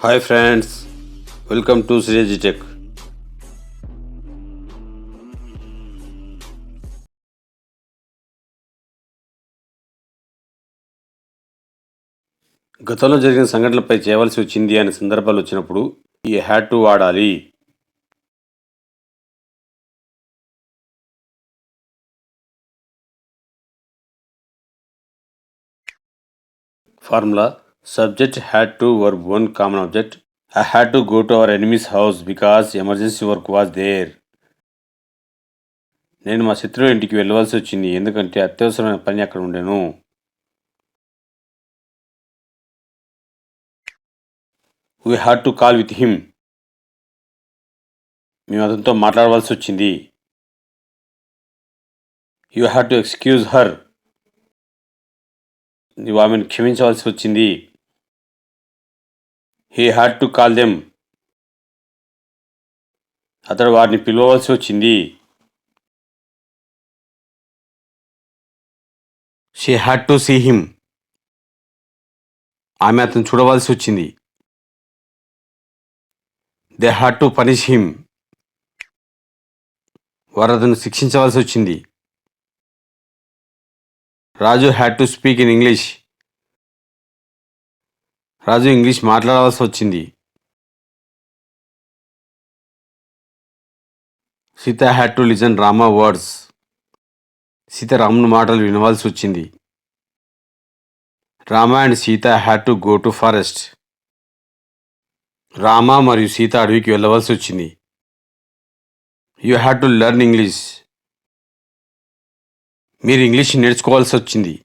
Hi friends, welcome to Sreeji tech. గతంలో జరిగిన సంఘటనలపై చేయవలసి వచ్చింది అనే సందర్భాలు వచ్చినప్పుడు ఈ హ్యాడ్ టు వాడాలి. Formula: subject had to verb 1 common object. I had to go to our enemy's house because emergency work was there. నేను మా శత్రువు ఇంటికి వెళ్ళవలసి వచ్చింది ఎందుకంటే అత్యవసరమైన పని అక్కడ ఉండెను. We had to call with him. మేము అతనితో మాట్లాడవలసి వచ్చింది. You had to excuse her. నీవు ఆమెను క్షమించవలసి వచ్చింది. He had to call them. అతడు వారిని పిలవవలసి వచ్చింది. She had to see him. ఆమె అతను చూడవలసి వచ్చింది. They had to punish him. వారు అతను శిక్షించవలసి వచ్చింది. Raju had to speak in English. Raju English మాట్లాడవలసి వచ్చింది. Sita had to listen Rama words. Sita రాముని మాటలు వినవలసి వచ్చింది. Rama and Sita had to go to forest. Rama మరియు సీత అడవికి వెళ్ళవలసి వచ్చింది. You had to learn English. మీరు ఇంగ్లీష్ నేర్చుకోవాల్సి వచ్చింది.